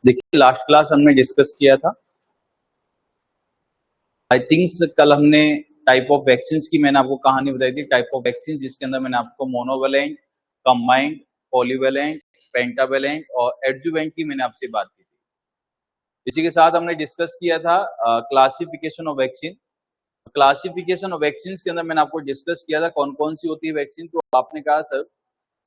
देखिए, last class हमने discuss किया था, आई थिंक कल हमने टाइप ऑफ वैक्सीन की मैंने आपको कहानी बताई थी। टाइप ऑफ वैक्सीन जिसके अंदर मैंने आपको मोनोवेलेंट, कंबाइंड, पॉलीवेलेंट, पेंटावेलेंट और एडजुवेंट की मैंने आपसे बात की थी। इसी के साथ हमने डिस्कस किया था classification of vaccine. Classification of vaccine के अंदर मैंने आपको डिस्कस किया था कौन कौन सी होती है वैक्सीन। तो आपने कहा सर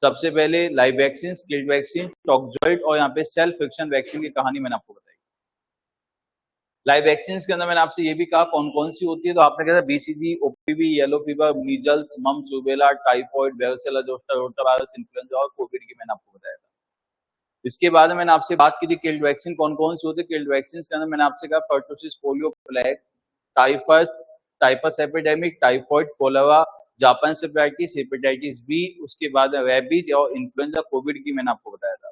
सबसे पहले live vaccine, killed vaccine, toxoid और यहाँ पे सेल्फ फिक्शन वैक्सीन की कहानी मैंने आपको बताई। लाइव वैक्सीन के अंदर मैंने आपसे ये भी कहा कौन कौन सी होती है। तो आपने कहा BCG, OPV, yellow fever, measles, mumps, rubella, typhoid, varicella zoster, rotavirus, influenza और कोविड की मैंने आपको बताया था। इसके बाद मैंने आपसे बात की थी किल्ड वैक्सीन कौन कौन सी होती है। किल्ड वैक्सीन के अंदर मैंने आपसे कहा pertussis, polio, plague, typhus, typhus epidemic, typhoid, cholera, Japan hepatitis, hepatitis B, उसके बाद रेबीज और इन्फ्लुएंजा कोविड की मैंने आपको बताया था।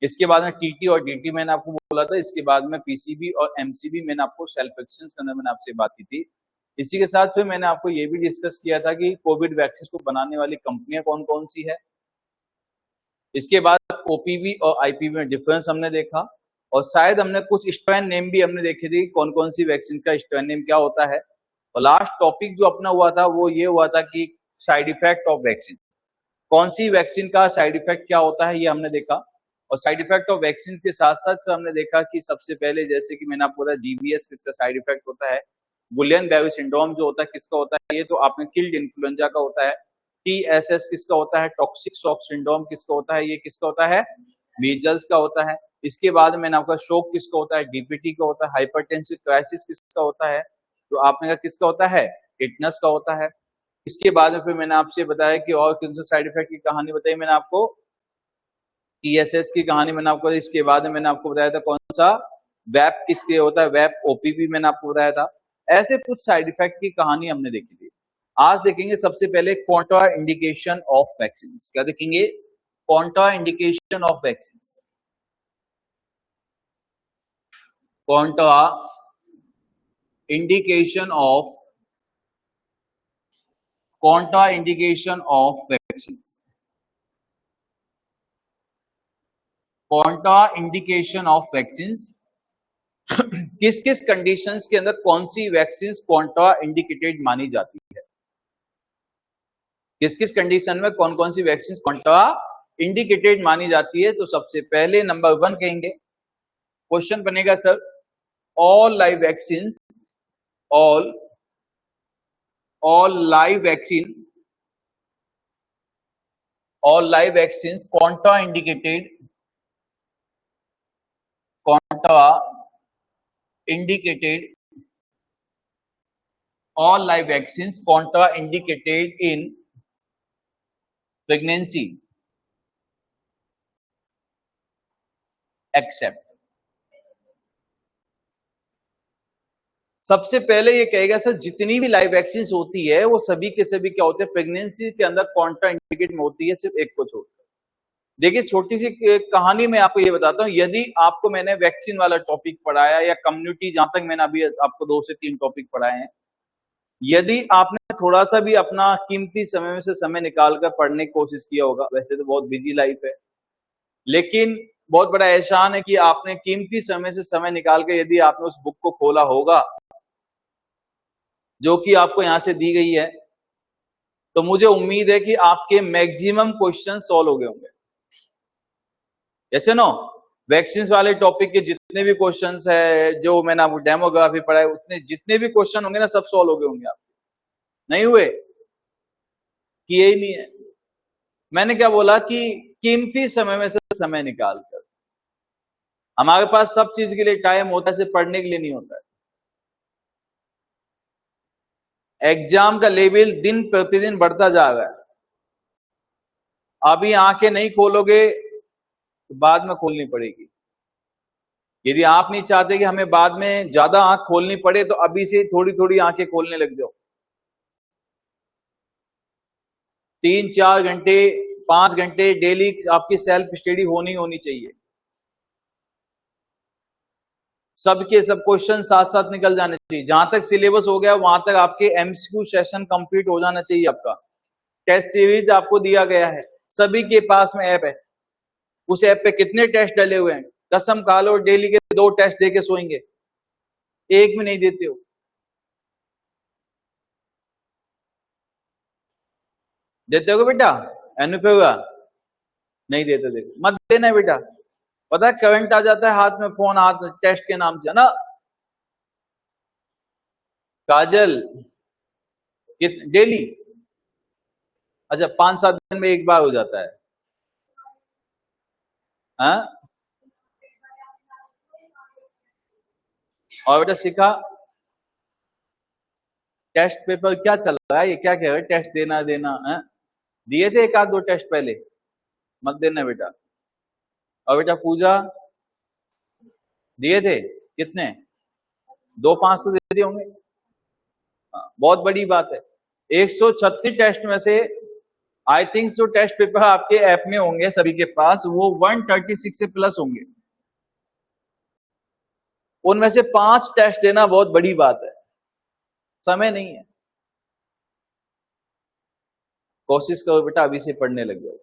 इसके बाद में टीटी और डीटी मैंने आपको बोला था। इसके बाद में पीसीबी और एमसीबी मैंने आपको सेल्फ वैक्सीन के अंदर मैंने आपसे बात की थी। इसी के साथ फिर मैंने आपको ये भी डिस्कस किया था कि कोविड वैक्सीन को बनाने वाली कंपनियां कौन कौन सी है। इसके बाद ओपीवी और आईपीवी में डिफरेंस हमने देखा और शायद हमने कुछ स्ट्रेन नेम भी हमने देखे थे कौन कौन सी वैक्सीन का स्ट्रेन नेम क्या होता है। और लास्ट टॉपिक जो अपना हुआ था वो ये हुआ था कि साइड इफेक्ट ऑफ वैक्सीन, कौन सी वैक्सीन का साइड इफेक्ट क्या होता है ये हमने देखा। और साइड इफेक्ट ऑफ वैक्सीन के साथ साथ हमने देखा कि सबसे पहले जैसे कि मैंने आपको बताया जीबीएस किसका साइड इफेक्ट होता है, गुलियन बेरी सिंड्रोम जो होता है किसका होता है, ये तो आपने किल्ड इन्फ्लुएंजा का होता है। टीएसएस किसका होता है, टॉक्सिक शॉक सिंड्रोम किसका होता है, ये किसका होता है, मीजल्स का होता है। इसके बाद मैंने आपका शोक किसका होता है, डीपीटी का होता है। हाइपरटेंसिव क्राइसिस किसका होता है, तो आपने कहा किसका होता है, टिटनस का होता है। इसके बाद में फिर मैंने आपसे बताया कि और कौन सा साइड इफेक्ट की कहानी बताई मैंने आपको, टीएसएस की कहानी मैंने आपको। इसके बाद में मैंने आपको बताया था कौन सा वैप किसके होता है, वैप ओपीवी मैंने आपको बताया था। ऐसे कुछ साइड इफेक्ट की कहानी हमने देखी थी। आज देखेंगे सबसे पहले कॉन्ट्रा इंडिकेशन ऑफ वैक्सीन। क्या देखेंगे, Contra indication of vaccine. Contra indication of contraindication of vaccines, contraindication of vaccines किस किस कंडीशंस के अंदर कौन सी वैक्सीन कॉन्ट्रा इंडिकेटेड मानी जाती है, किस किस कंडीशन में कौन कौन सी वैक्सीन कॉन्ट्रा इंडिकेटेड मानी जाती है। तो सबसे पहले नंबर 1 कहेंगे, क्वेश्चन बनेगा sir all live vaccine, all live vaccines contraindicated all live vaccines contraindicated in pregnancy except। सबसे पहले ये कहेगा सर जितनी भी लाइव वैक्सीन होती है वो सभी के सभी क्या होते हैं, प्रेगनेंसी के अंदर कॉन्ट्रा इंडिकेट में होती है, सिर्फ एक को छोड़। देखिए छोटी सी कहानी मैं आपको ये बताता हूँ, यदि आपको मैंने वैक्सीन वाला टॉपिक पढ़ाया या कम्युनिटी, जहां तक मैंने अभी आपको 2 से 3 टॉपिक पढ़ाए हैं, यदि आपने थोड़ा सा भी अपना कीमती समय में से समय निकालकर पढ़ने की कोशिश किया होगा, वैसे तो बहुत बिजी लाइफ है, लेकिन बहुत बड़ा एहसान है कि आपने कीमती समय से समय निकाल कर यदि आपने उस बुक को खोला होगा जो कि आपको यहां से दी गई है, तो मुझे उम्मीद है कि आपके मैक्सिमम क्वेश्चन सॉल्व हो गए होंगे। ऐसे नो वैक्सीन वाले टॉपिक के जितने भी क्वेश्चंस है जो मैंने आपको डेमोग्राफी पढ़ाया, उतने जितने भी क्वेश्चन होंगे ना सब सॉल्व हो गए होंगे। आपके नहीं हुए, किए ही नहीं है। मैंने क्या बोला कि कीमती समय में से समय निकालकर, हमारे पास सब चीज के लिए टाइम होता है, सिर्फ पढ़ने के लिए नहीं होता है। एग्जाम का लेवल दिन प्रतिदिन बढ़ता जा रहा है। अभी आंखें नहीं खोलोगे तो बाद में खोलनी पड़ेगी। यदि आप नहीं चाहते कि हमें बाद में ज्यादा आंख खोलनी पड़े तो अभी से थोड़ी थोड़ी आंखें खोलने लग जाओ। 3-4 घंटे 5 घंटे डेली आपकी सेल्फ स्टडी होनी चाहिए। सबके सब क्वेश्चन साथ साथ निकल जाने चाहिए। जहां तक सिलेबस हो गया वहां तक आपके एमसीक्यू सेशन कंप्लीट हो जाना चाहिए। आपका टेस्ट सीरीज आपको दिया गया है, सभी के पास में ऐप है। उस ऐप पे कितने टेस्ट डले हुए हैं, कसम खा लो डेली के 2 टेस्ट दे के सोएंगे, एक भी नहीं देते हो। देते हो बेटा? एनु पे हुआ नहीं देते, देखो मत देना बेटा। पता है करंट आ जाता है हाथ में, फोन हाथ में टेस्ट के नाम से ना। काजल डेली? अच्छा 5-7 दिन में एक बार हो जाता है। हाँ? और बेटा सिखा टेस्ट पेपर क्या चल रहा है, ये क्या कह रहे हैं टेस्ट देना देना है? दिए थे 1-2 टेस्ट पहले, मत देना बेटा। और बेटा पूजा दिए थे कितने? 2-5 तो दे दिए होंगे। हाँ, बहुत बड़ी बात है। 136 टेस्ट में से आई थिंक जो टेस्ट पेपर आपके ऐप में होंगे सभी के पास, वो 136 से प्लस होंगे। उनमें से 5 टेस्ट देना बहुत बड़ी बात है, समय नहीं है। कोशिश करो बेटा अभी से पढ़ने लग जाओ,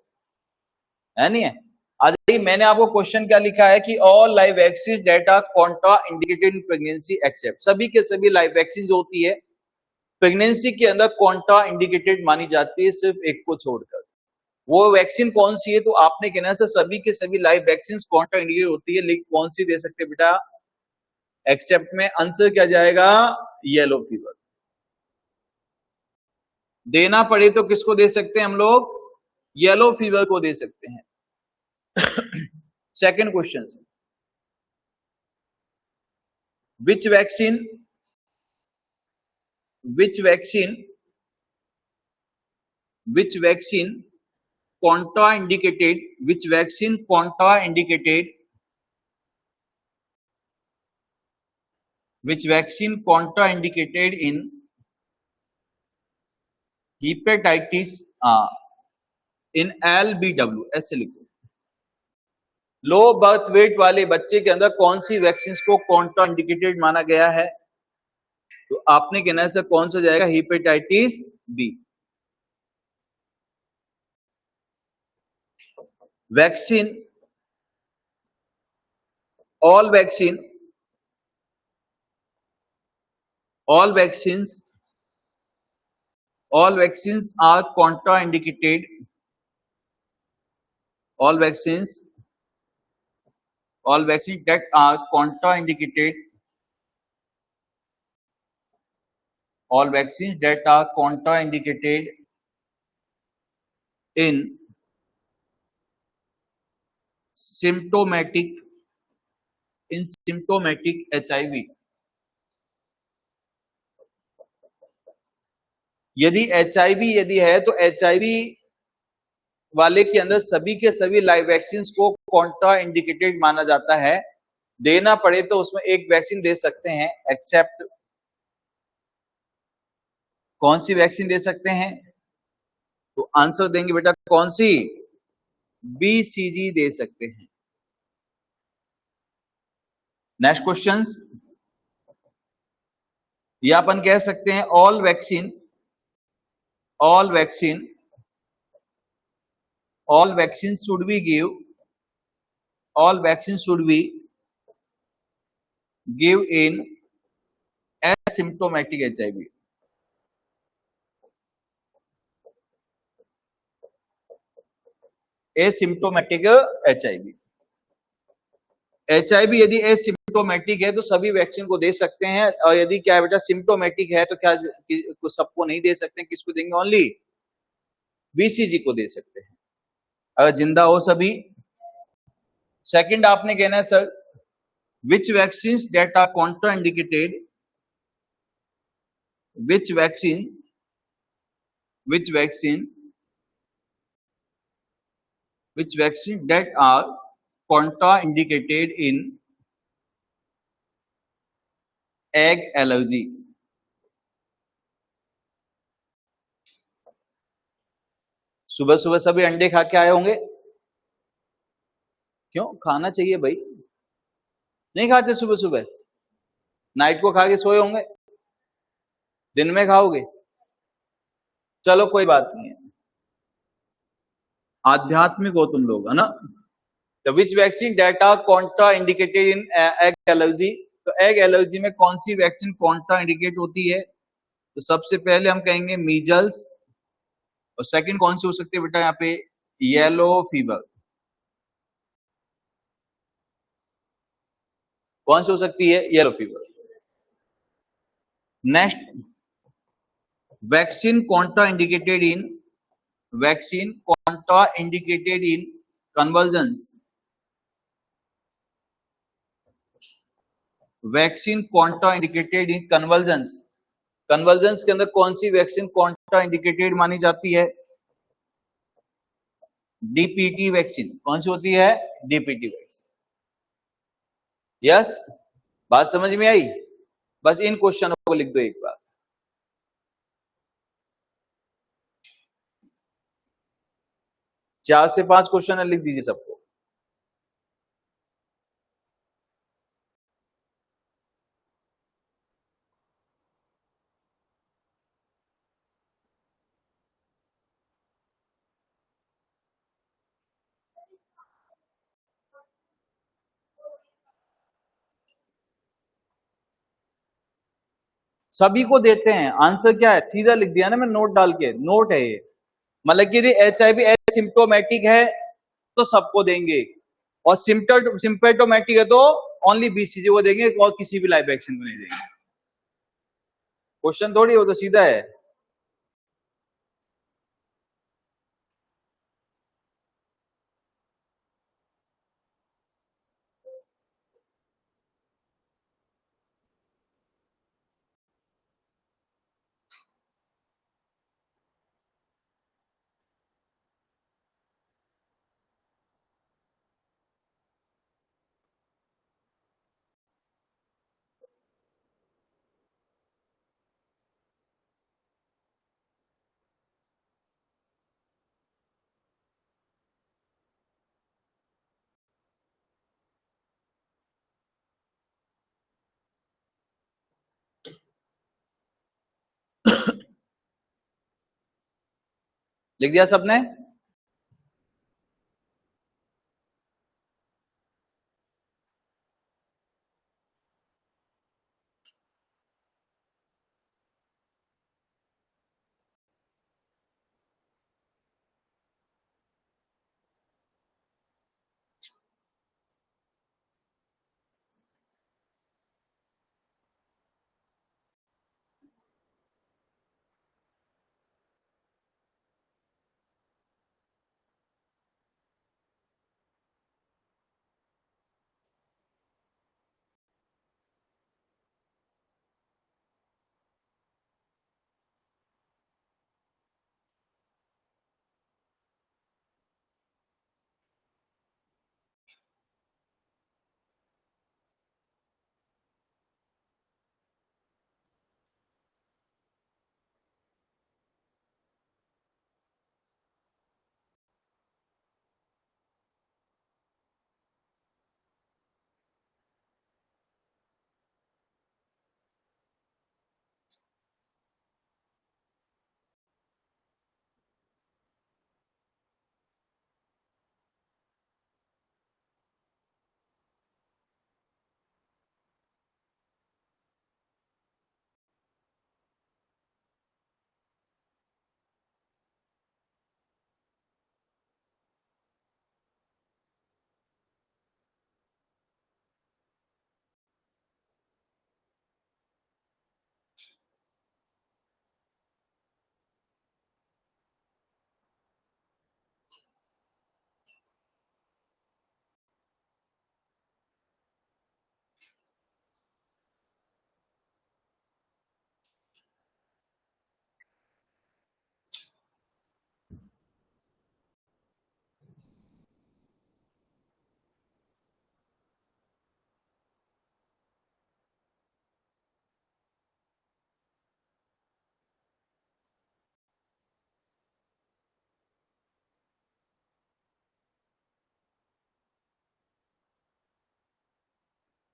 है नहीं है? आज मैंने आपको क्वेश्चन क्या लिखा है कि all live vaccine data contraindicated in pregnancy except, सभी के सभी लाइव वैक्सीन जो होती है प्रेगनेंसी के अंदर कॉन्ट्रा इंडिकेटेड मानी जाती है, सिर्फ एक को छोड़कर। वो वैक्सीन कौन सी है? तो आपने कहना है सभी के सभी लाइव वैक्सीन कॉन्ट्रा इंडिकेटेड होती है, लेकिन कौन सी दे सकते बेटा एक्सेप्ट में? आंसर क्या जाएगा? Yellow fever. देना पड़े तो किसको दे सकते हैं हम लोग? येलो फीवर को दे सकते हैं। Second question, which vaccine contraindicated in hepatitis in LBW? ऐसे लिखो, लो बर्थ वेट वाले बच्चे के अंदर कौन सी वैक्सीन को कॉन्ट्रा इंडिकेटेड माना गया है? तो आपने कहना है सर कौन सा जाएगा? Hepatitis B. Vaccine, all vaccines are contraindicated. All vaccines that are contraindicated, all vaccines that are contraindicated in symptomatic HIV। यदि HIV यदि है तो HIV वाले के अंदर सभी के सभी लाइव वैक्सीन को कॉन्ट्रा इंडिकेटेड माना जाता है। देना पड़े तो उसमें एक वैक्सीन दे सकते हैं, एक्सेप्ट कौन सी वैक्सीन दे सकते हैं? तो आंसर देंगे बेटा कौन सी? BCG दे सकते हैं। नेक्स्ट क्वेश्चन, ये अपन कह सकते हैं all vaccine should be give in asymptomatic HIV। Asymptomatic HIV यदि एसिम्प्टोमेटिक है तो सभी वैक्सीन को दे सकते हैं, और यदि क्या बेटा सिम्प्टोमेटिक है तो क्या सबको नहीं दे सकते? किसको देंगे? ओनली BCG को दे सकते हैं अगर जिंदा हो सभी। सेकंड आपने कहना है sir which vaccines that are contraindicated, which vaccine that are contraindicated in egg allergy। सुबह सुबह सभी अंडे खा के आए होंगे, क्यों? खाना चाहिए भाई, नहीं खाते सुबह सुबह? नाइट को खा के सोए होंगे, दिन में खाओगे? चलो कोई बात नहीं है, आध्यात्मिक हो तुम लोग, है ना? तो which vaccine date are contraindicated in egg allergy, तो एग एलर्जी में कौन सी वैक्सीन कॉन्ट्रा इंडिकेट होती है? तो सबसे पहले हम कहेंगे मीजल्स, और सेकंड कौन सी हो सकती है बेटा यहाँ पे? Yellow fever. कौन सी हो सकती है? Yellow fever. Next, vaccine Contra indicated in, vaccine Contra indicated in convergence, vaccine Contra indicated in convergence, convergence के अंदर कौन सी वैक्सीन कॉन्ट्रा इंडिकेटेड मानी जाती है? DPT vaccine. कौन सी होती है? DPT vaccine. यस, बात समझ में आई? बस इन क्वेश्चनों को लिख दो एक बार। चार से पांच क्वेश्चन लिख दीजिए सबको। सभी को देते हैं, आंसर क्या है? सीधा लिख दिया ना मैं, नोट डाल के, नोट है ये। मतलब कि यदि HIV एसिम्प्टोमेटिक है तो सबको देंगे, और सिम्पेटोमेटिक है तो ओनली BCG को देंगे, और किसी भी लाइव वैक्सीन को नहीं देंगे। क्वेश्चन थोड़ी, वो तो सीधा है। लिख दिया सबने?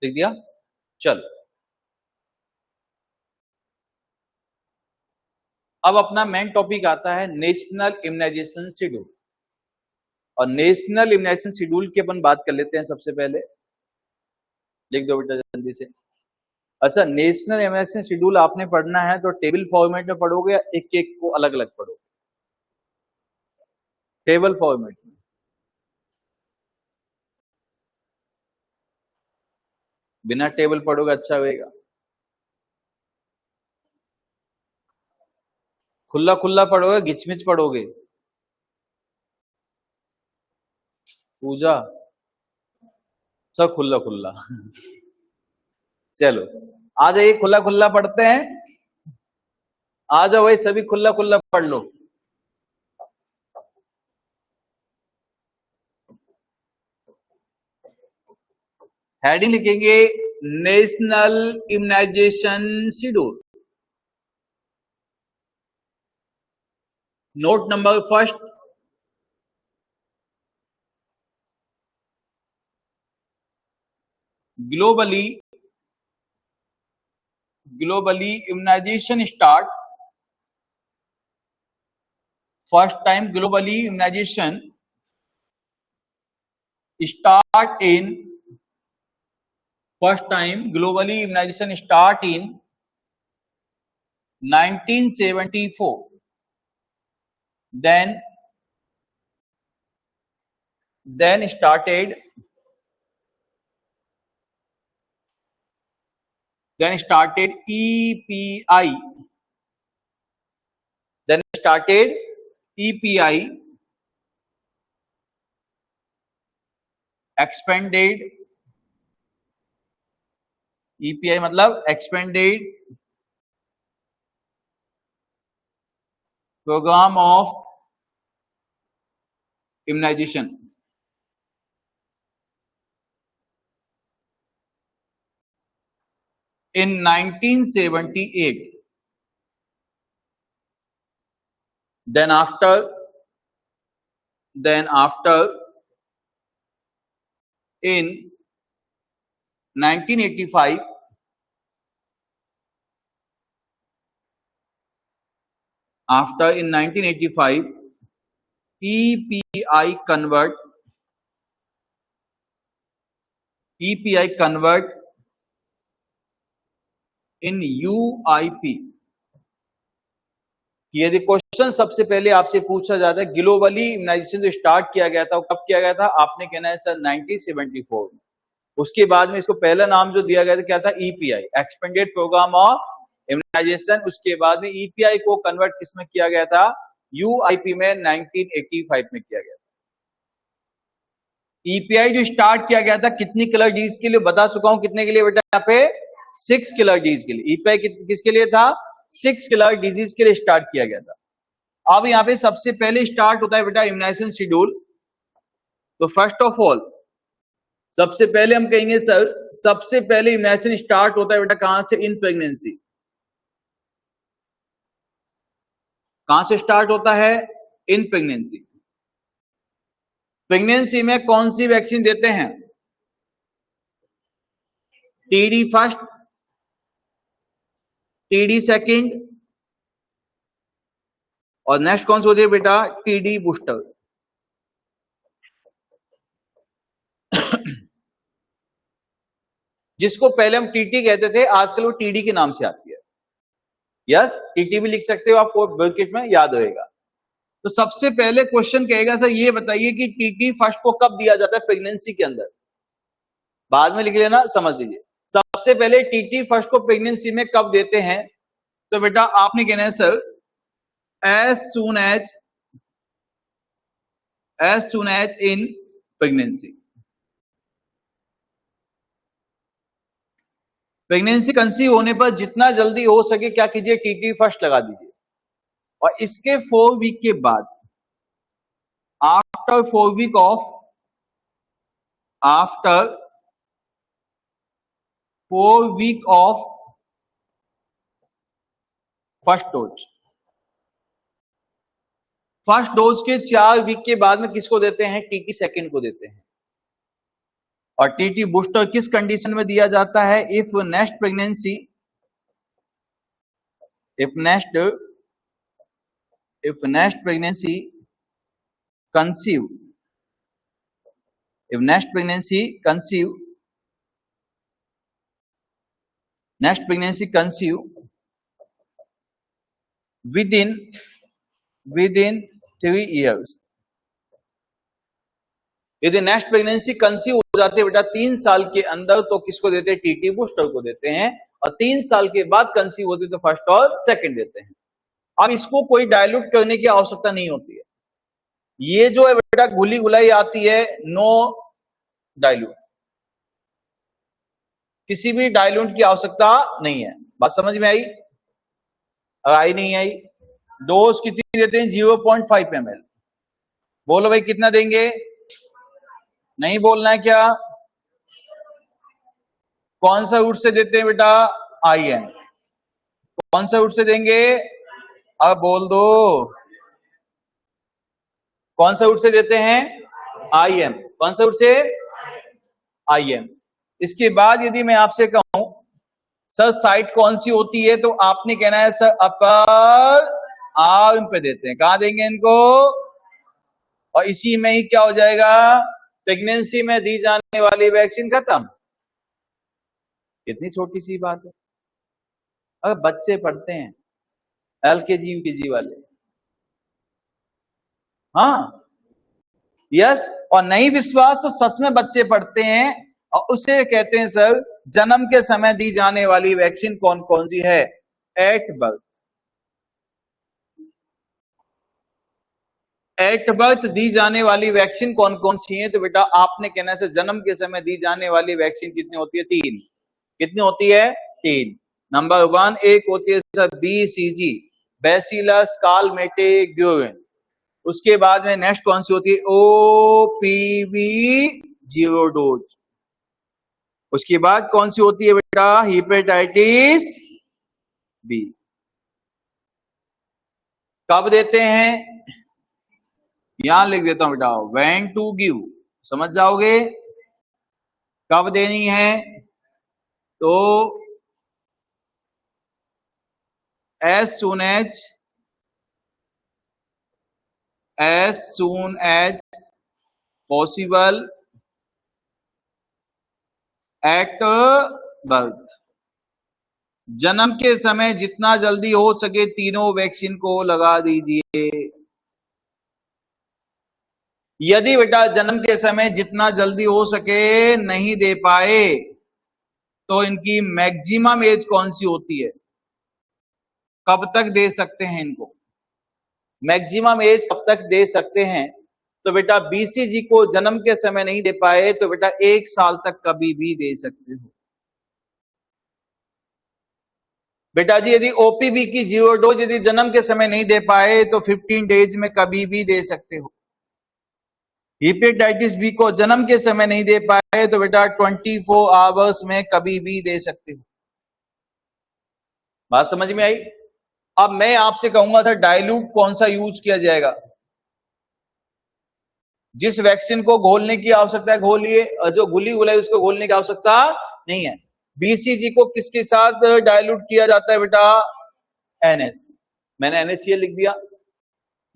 लिख दिया? चलो, अब अपना मेन टॉपिक आता है नेशनल इम्यूनाइजेशन शेड्यूल, और नेशनल इम्यूनाइजेशन शेड्यूल की अपन बात कर लेते हैं। सबसे पहले लिख दो बेटा जल्दी से। अच्छा, नेशनल इम्यूनाइजेशन शेड्यूल आपने पढ़ना है तो टेबल फॉर्मेट में पढ़ोगे या एक एक को अलग अलग पढ़ोगे? टेबल फॉर्मेट में। बिना टेबल पढ़ोगे अच्छा होगा। खुला खुला पढ़ोगे, घिचमिच पढ़ोगे? पूजा सब खुला खुला। चलो आ जाइए, खुला खुला पढ़ते हैं। आ जाओ भाई, सभी खुला खुला पढ़ लो। हेडिंग लिखेंगे national immunization schedule. Note number first, globally immunization start, first time globally immunization start in, first time globally immunization start in 1974, then started EPI, expanded, EPI मतलब expanded program of immunization, in 1978. Then after in 1985, in 1985 EPI convert in UIP। यदि question सबसे पहले आपसे पूछा जाता है globally immunisation जो start किया गया था वो कब किया गया था, आपने कहना है सर 1974 में। उसके बाद में इसको पहला नाम जो दिया गया था क्या था, EPI, expanded programme of immunization. उसके बाद में EPI को कन्वर्ट किसमें किया गया था, UIP में 1985 में किया गया था। EPI जो स्टार्ट किया गया था कितनी किलर डिजीज के लिए, बता चुका हूं कितने के लिए बेटा, यहाँ पे 6 किलर डिजीज के लिए। EPI किसके लिए था, 6 किलर डिजीज के लिए स्टार्ट किया गया था। अब यहाँ पे सबसे पहले स्टार्ट होता है बेटा इम्यूनाइजेशन शेड्यूल। तो फर्स्ट ऑफ ऑल सबसे पहले हम कहेंगे सर, सबसे पहले इम्यूनाइजेशन स्टार्ट होता है बेटा कहां से, इन प्रेगनेंसी। कहां से स्टार्ट होता है, इन प्रेगनेंसी। प्रेगनेंसी में कौन सी वैक्सीन देते हैं, TD फर्स्ट, TD सेकंड, और नेक्स्ट कौन सी होती है बेटा, TD बूस्टर। जिसको पहले हम TT कहते थे, आजकल वो TD के नाम से आती है। यस, TT भी लिख सकते हो, आपको ब्रैकेट में याद रहेगा। तो सबसे पहले क्वेश्चन कहेगा सर ये बताइए कि TT फर्स्ट को कब दिया जाता है प्रेगनेंसी के अंदर, बाद में लिख लेना, समझ लीजिए। सबसे पहले TT फर्स्ट को प्रेगनेंसी में कब देते हैं, तो बेटा आपने कहना है sir as soon as in pregnancy. Pregnancy conceive होने पर जितना जल्दी हो सके क्या कीजिए, TT फर्स्ट लगा दीजिए। और इसके 4 वीक के बाद, after 4 week of first dose, first dose के 4 वीक के बाद में किसको देते हैं, TT सेकंड को देते हैं। और TT बूस्टर किस कंडीशन में दिया जाता है, if next if next pregnancy conceive next pregnancy conceive within 3 years, यदि नेक्स्ट प्रेगनेंसी कंसीव हो जाती है बेटा 3 साल के अंदर, तो किसको देते हैं? टीटी बूस्टर को देते हैं। और 3 साल के बाद कंसीव होती है तो फर्स्ट और सेकंड देते हैं। अब इसको कोई डाइल्यूट करने की आवश्यकता नहीं होती है। ये जो है बेटा घुली घुलाई आती है, नो डाइल्यूट, किसी भी डाइल्यूट की आवश्यकता नहीं है। बात समझ में आई? आई नहीं आई? डोज कितनी देते हैं? 0.5 ml। बोलो भाई कितना देंगे? नहीं बोलना है क्या? कौन सा रूट से देते हैं बेटा? IM। कौन सा रूट से देंगे? अब बोल दो, कौन सा रूट से देते हैं? IM। कौन सा रूट से? IM। इसके बाद यदि मैं आपसे कहूं सर साइट कौन सी होती है, तो आपने कहना है सर अपर आर्म पे देते हैं। कहां देंगे इनको? और इसी में ही क्या हो जाएगा? प्रेगनेंसी में दी जाने वाली वैक्सीन खत्म। कितनी छोटी सी बात है। अगर बच्चे पढ़ते हैं LKG UKG वाले, हाँ यस, और नहीं विश्वास तो सच में बच्चे पढ़ते हैं और उसे कहते हैं सर जन्म के समय दी जाने वाली वैक्सीन कौन कौन सी है? एट बर्थ दी जाने वाली वैक्सीन कौन कौन सी है? तो बेटा आपने कहना है जन्म के समय दी जाने वाली वैक्सीन कितनी होती है? 3। कितनी होती है? 3। नंबर 1 एक होती है सर BCG, बैसिलस कालमेटेग्यूरिन। उसके बाद में नेक्स्ट कौन सी होती है? OPV 0 dose. उसके बाद कौन सी होती है बेटा? Hepatitis B। कब देते हैं? यहां लिख देता हूं बेटा, व्हेन टू गिव, समझ जाओगे कब देनी है। तो as soon as possible at birth। जन्म के समय जितना जल्दी हो सके तीनों वैक्सीन को लगा दीजिए। यदि बेटा जन्म के समय जितना जल्दी हो सके नहीं दे पाए, तो इनकी मैक्सिमम एज कौन सी होती है? कब तक दे सकते हैं इनको? मैक्सिमम एज कब तक दे सकते हैं? तो बेटा BCG को जन्म के समय नहीं दे पाए तो बेटा 1 साल तक कभी भी दे सकते हो। बेटा जी यदि OPV की 0 डोज यदि जन्म के समय नहीं दे पाए तो 15 डेज में कभी भी दे सकते हो। हेपेटाइटिस B को जन्म के समय नहीं दे पाए तो बेटा 24 आवर्स में कभी भी दे सकते हो। बात समझ में आई? अब मैं आपसे कहूंगा सर डाइल्यूट कौन सा यूज किया जाएगा? जिस वैक्सीन को घोलने की आवश्यकता है घोलिए, और जो घुली घुलाई उसको घोलने की आवश्यकता नहीं है। BCG को किसके साथ डाइल्यूट किया जाता है बेटा? NS। मैंने NaCl लिख दिया।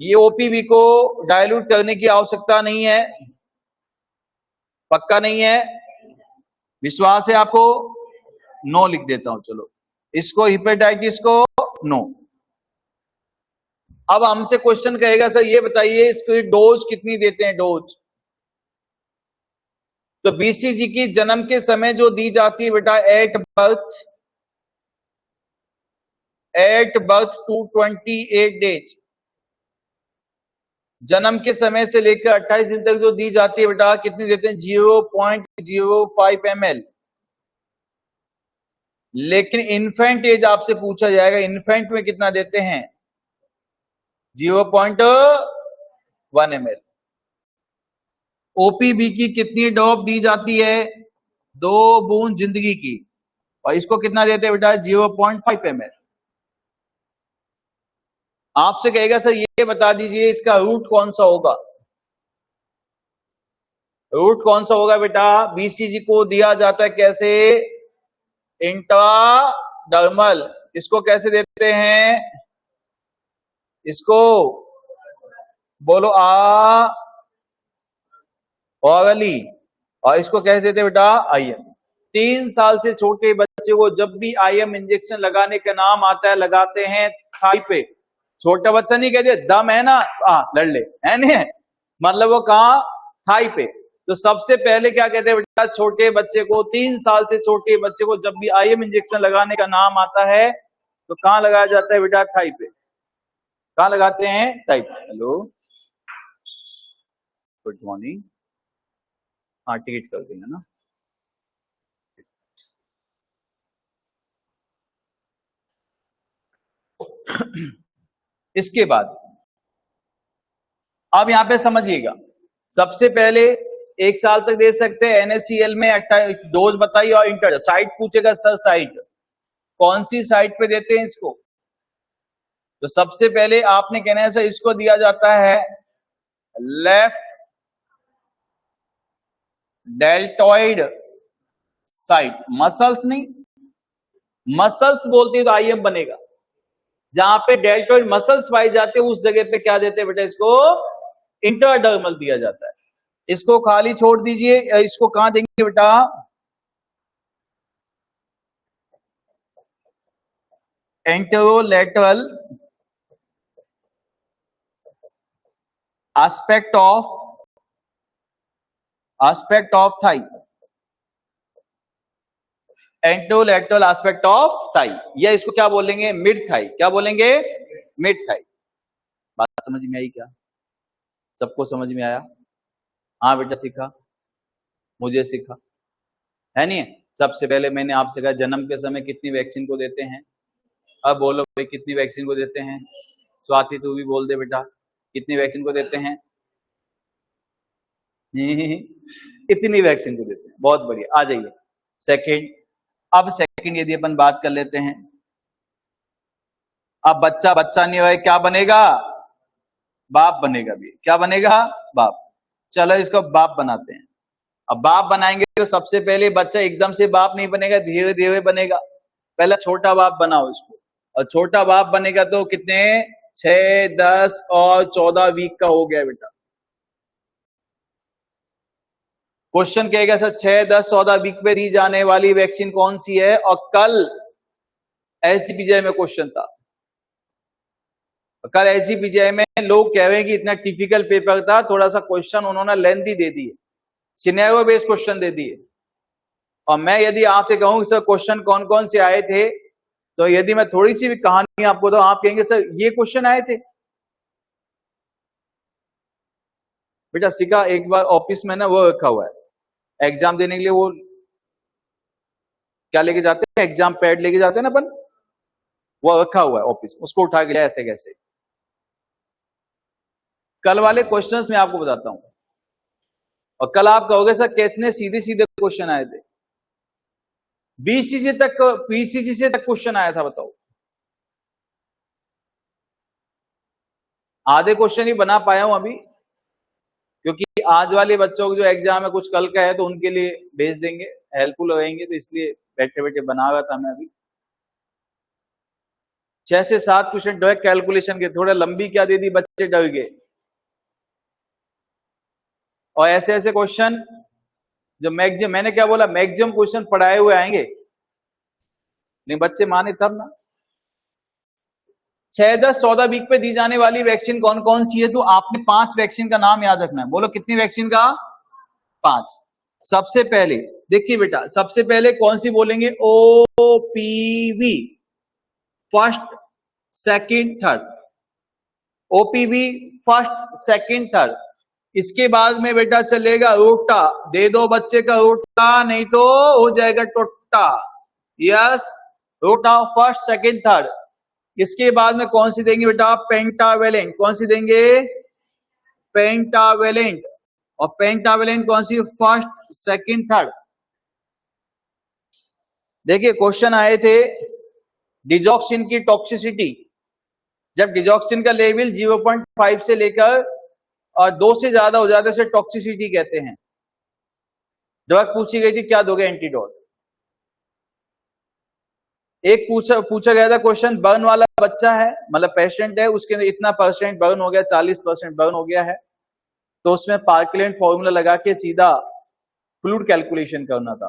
ये OPV को डाइल्यूट करने की आवश्यकता नहीं है। पक्का नहीं है? विश्वास है आपको? नो लिख देता हूं। चलो इसको हेपेटाइटिस को नो। अब हमसे क्वेश्चन कहेगा सर ये बताइए इसकी डोज कितनी देते हैं? डोज तो BCG की जन्म के समय जो दी जाती है बेटा एट बर्थ 228 डेज, जन्म के समय से लेकर 28 दिन तक जो दी जाती है बेटा कितनी देते हैं? 0.05 ml। लेकिन इन्फेंट एज आपसे पूछा जाएगा, इन्फेंट में कितना देते हैं? 0.1 ml। OPV की कितनी ड्रॉप दी जाती है? 2 बूंद जिंदगी की, और इसको कितना देते हैं बेटा? 0.5 ml। आपसे कहेगा सर ये बता दीजिए इसका रूट कौन सा होगा? रूट कौन सा होगा बेटा? BCG को दिया जाता है कैसे? इंट्राडर्मल। इसको कैसे देते हैं? इसको बोलो ओरली, और इसको कैसे देते बेटा IM। 3 साल से छोटे बच्चे को जब भी IM इंजेक्शन लगाने का नाम आता है लगाते हैं थाई पे। छोटा बच्चा नहीं कहते दम है ना लड़ ले, है नहीं, मतलब वो कहा थाई पे। तो सबसे पहले क्या कहते हैं बेटा, छोटे बच्चे को 3 साल से छोटे बच्चे को जब भी IM इंजेक्शन लगाने का नाम आता है तो कहां लगाया जाता है बेटा, थाई पे। कहां लगाते हैं, थाई पे। हेलो गुड मॉर्निंग, हाँ टिकट कर देंगे ना। इसके बाद अब यहां पे समझिएगा, सबसे पहले 1 साल तक दे सकते हैं NaCl में। डोज बताइए और इंटर साइट पूछेगा, सर साइट कौन सी साइट पे देते हैं इसको। तो सबसे पहले आपने कहना है सर इसको दिया जाता है लेफ्ट डेल्टॉइड साइट, मसल्स नहीं, मसल्स बोलते हैं तो IM बनेगा। जहां पे डेल्टॉइड मसल्स पाई जाते हैं उस जगह पे क्या देते हैं बेटा, इसको इंटरडर्मल दिया जाता है। इसको खाली छोड़ दीजिए, इसको कहां देंगे बेटा, anterolateral aspect of thigh, anterolateral aspect of thigh, या इसको क्या बोलेंगे, मिड थाई। क्या बोलेंगे, मिड थाई। बात समझ में आई क्या, सबको समझ में आया? हाँ बेटा सीखा, मुझे सीखा है नहीं। सबसे पहले मैंने आपसे कहा जन्म के समय कितनी वैक्सीन को देते हैं। अब बोलो भाई कितनी वैक्सीन को देते हैं। स्वाति तू भी बोल दे बेटा, कितनी वैक्सीन को देते हैं। कितनी वैक्सीन को देते हैं, बहुत बढ़िया। आ जाइए सेकंड। अब सेकंड यदि अपन बात कर लेते हैं, अब बच्चा बच्चा नहीं होगा क्या बनेगा, बाप बनेगा भी। क्या बनेगा, बाप। चलो इसको बाप बनाते हैं। अब बाप बनाएंगे तो सबसे पहले बच्चा एकदम से बाप नहीं बनेगा, धीरे धीरे बनेगा। पहले छोटा बाप बनाओ इसको, और छोटा बाप बनेगा तो कितने, 6, 10 और 14 वीक का हो गया बेटा। क्वेश्चन कहेगा सर 6, 10, 14 वीक पे दी जाने वाली वैक्सीन कौन सी है, और कल SGPGI में क्वेश्चन था। कल SGPGI में लोग कह रहे हैं कि इतना टिपिकल पेपर था, थोड़ा सा क्वेश्चन उन्होंने लेंथी दे दिए, सिनेरियो बेस्ड क्वेश्चन दे दिए। और मैं यदि आपसे कहूं सर क्वेश्चन कौन कौन से आए थे, तो यदि मैं थोड़ी सी भी कहानी आपको, तो आप कहेंगे सर ये क्वेश्चन आए थे। बेटा सीखा, एक बार ऑफिस में ना वो रखा हुआ है एग्जाम देने के लिए, वो क्या लेके जाते हैं, एग्जाम पैड लेके जाते हैं ना अपन, वो रखा हुआ है ऑफिस, उसको उठा के ऐसे कैसे। कल वाले क्वेश्चंस मैं आपको बताता हूं, और कल आप कहोगे सर कितने सीधे सीधे क्वेश्चन आए थे। PCG से तक क्वेश्चन आया था, बताओ। आधे क्वेश्चन ही बना पाया हूं अभी, क्योंकि आज वाले बच्चों को जो एग्जाम है कुछ कल का है तो उनके लिए भेज देंगे, हेल्पफुल रहेंगे, तो इसलिए बैठे बैठे बना रहा था मैं अभी। 6 से 7 क्वेश्चन डायरेक्ट कैलकुलेशन के, थोड़ा लंबी क्या दे दी, बच्चे डर गए। और ऐसे ऐसे क्वेश्चन जो मैक्सिमम, मैंने क्या बोला, मैक्सिमम क्वेश्चन पढ़ाए हुए आएंगे, नहीं बच्चे माने तब ना। 6, 10, 14 वीक पे दी जाने वाली वैक्सीन कौन कौन सी है, तो आपने 5 वैक्सीन का नाम याद रखना है। बोलो कितनी वैक्सीन का, 5। सबसे पहले देखिए बेटा, सबसे पहले कौन सी बोलेंगे, OPV, first second third. OPV first second third. इसके बाद में बेटा चलेगा रोटा, दे दो बच्चे का रोटा, नहीं तो हो जाएगा टोटा। यस, रोटा फर्स्ट सेकंड थर्ड। इसके बाद में कौन सी देंगे बेटा, पेंटावेलेंट। कौन सी देंगे, पेंटावेलेंट। और पेंटावेलेंट कौन सी, फर्स्ट सेकंड थर्ड। देखिए क्वेश्चन आए थे डिजॉक्सिन की टॉक्सिसिटी, जब डिजॉक्सिन का लेवल 0.5 से लेकर और 2 से ज्यादा हो जाते से टॉक्सिसिटी कहते हैं। ड्रग पूछी गई थी क्या दोगे, एंटीडोट। एक पूछा गया था क्वेश्चन, बर्न वाला बच्चा है, मतलब पेशेंट है, उसके अंदर इतना परसेंट बर्न हो गया, 40% बर्न हो गया है, तो उसमें पार्कलेंट फॉर्मूला लगा के सीधा फ्लूइड कैलकुलेशन करना था।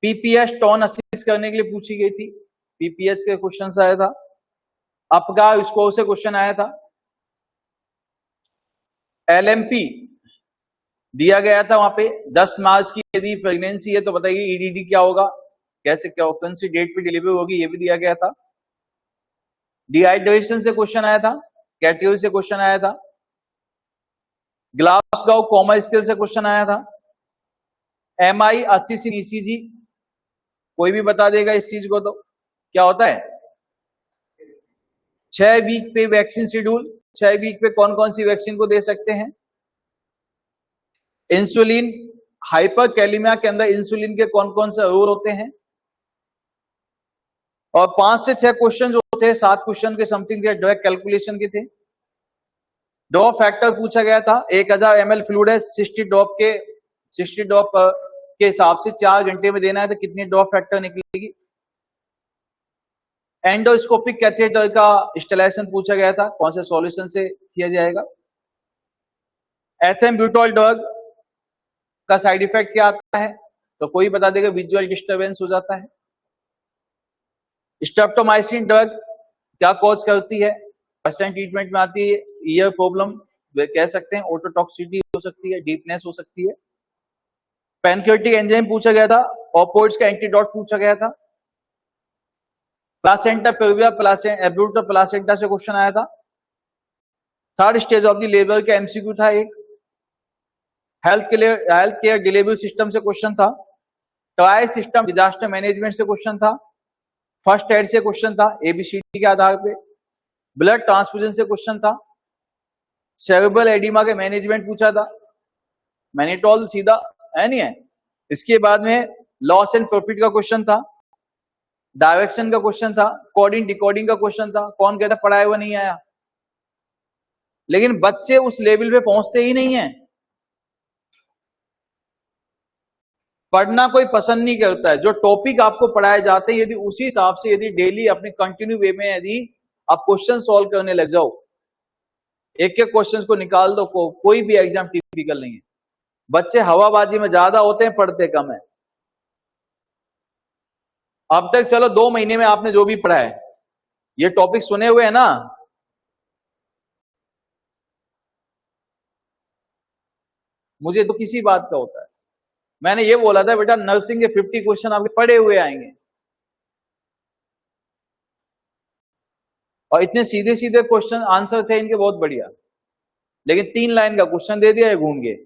पीपीएच टोन असिस्ट करने के लिए पूछी गई थी, पीपीएच के क्वेश्चन आया था। अपगार स्कोर से क्वेश्चन आया था। एलएमपी दिया गया था वहां पे 10 मार्च की, यदि प्रेगनेंसी है तो बताइए ईडीडी क्या होगा, कैसे क्या कौन सी डेट पे डिलीवरी होगी, ये भी दिया गया था। डिहाइड्रेशन से क्वेश्चन आया था, कैटेगरी से क्वेश्चन आया था, ग्लासगो कॉमा स्केल से क्वेश्चन आया था, एमआई 80 ईसीजी, कोई भी बता देगा इस चीज को तो क्या होता है। 6 वीक पे वैक्सीन शेड्यूल, 6 वीक पे कौन कौन सी वैक्सीन को दे सकते हैं। इंसुलिन, हाइपरकैलेमिया के अंदर इंसुलिन के कौन कौन से रोल होते हैं। और 5 से 6 क्वेश्चन जो थे, 7 क्वेश्चन के समथिंग थे, डायरेक्ट कैलकुलेशन के थे। ड्रॉप फैक्टर पूछा गया था, 1000 ml फ्लूइड है, 60 ड्रॉप के हिसाब से 4 घंटे में देना है तो कितनी ड्रॉप फैक्टर निकलेगी। एंडोस्कोपिक कैथेटर का इंस्टॉलेशन पूछा गया था, कौन से सॉल्यूशन से किया जाएगा। एथेम्ब्यूटोल ड्रग का साइड इफेक्ट क्या आता है, तो कोई बता देगा, विजुअल डिस्टर्बेंस हो जाता है। स्ट्रेप्टोमाइसिन ड्रग क्या कॉज करती है, फर्स्ट टाइम ट्रीटमेंट में आती है, ईयर प्रॉब्लम कह सकते हैं, ओटोटॉक्सिसिटी हो सकती है, डीपनेस हो सकती है। पैनक्रियाटिक एंजाइम पूछा गया था, ऑपोइड्स का एंटीडोट पूछा गया था। प्लासेंटा प्रेविया एब्रूटा प्लासेंटा से क्वेश्चन आया था। Third stage of the labour का एमसीक्यू था एक। हेल्थ केयर डिलीवरी सिस्टम से क्वेश्चन था। ट्राई सिस्टम डिजास्टर मैनेजमेंट से क्वेश्चन था। फर्स्ट एड से क्वेश्चन था, एबीसीडी के आधार पे। ब्लड ट्रांसफ्यूजन से क्वेश्चन था। सेरेब्रल एडिमा के मैनेजमेंट पूछा था, मैनिटोल सीधा है नहीं है। इसके बाद में लॉस एंड प्रॉफिट का क्वेश्चन था, डायरेक्शन का क्वेश्चन था, कोडिंग डिकोडिंग का क्वेश्चन था। कौन कहता पढ़ाया हुआ नहीं आया, लेकिन बच्चे उस लेवल पे पहुंचते ही नहीं है। पढ़ना कोई पसंद नहीं करता है। जो टॉपिक आपको पढ़ाए जाते हैं, यदि उसी हिसाब से यदि डेली अपने कंटिन्यू वे में यदि आप क्वेश्चन सॉल्व करने लग जाओ, एक एक क्वेश्चन को निकाल दो, कोई भी एग्जाम टिपिकल नहीं है। बच्चे हवाबाजी में ज्यादा होते हैं, पढ़ते कम है। अब तक चलो 2 महीने में आपने जो भी पढ़ा है, ये टॉपिक सुने हुए हैं ना। मुझे तो किसी बात का होता है। मैंने ये बोला था बेटा, नर्सिंग के 50 क्वेश्चन आपके पढ़े हुए आएंगे, और इतने सीधे सीधे क्वेश्चन आंसर थे इनके, बहुत बढ़िया। लेकिन 3 लाइन का क्वेश्चन दे दिया, ये घूम गए।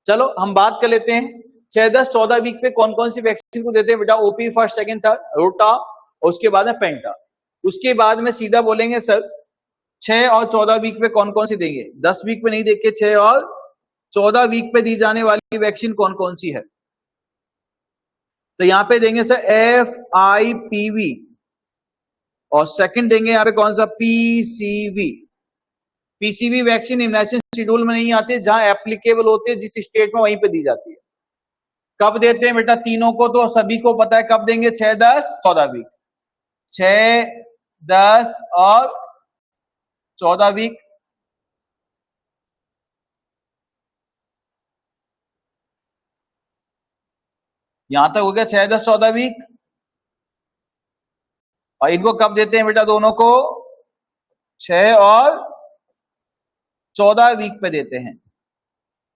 चलो हम बात कर लेते हैं 6, 10, 14 वीक पे कौन कौन सी वैक्सीन को देते हैं बेटा। ओपी फर्स्ट, सेकंड, थर्ड, रोटा, और उसके बाद में पेंटा। उसके बाद में सीधा बोलेंगे सर 6 और 14 वीक पे कौन कौन सी देंगे। 10 वीक पे नहीं देखे, 6 और 14 वीक पे दी जाने वाली वैक्सीन कौन कौन सी है। तो यहां पे देंगे सर FIPV, और सेकंड देंगे यहां पे कौन सा, PCV। PCV vaccine immunization schedule में नहीं आती, जहां एप्लीकेबल होती है जिस स्टेट में वहीं पे दी जाती है। कब देते हैं बेटा तीनों को, तो सभी को पता है कब देंगे, 6, 10, 14 वीक। 6, 10 और 14 वीक। यहां तक हो गया 6, 10, 14 वीक। और इनको कब देते हैं बेटा, दोनों को 6 और 14 वीक पे देते हैं।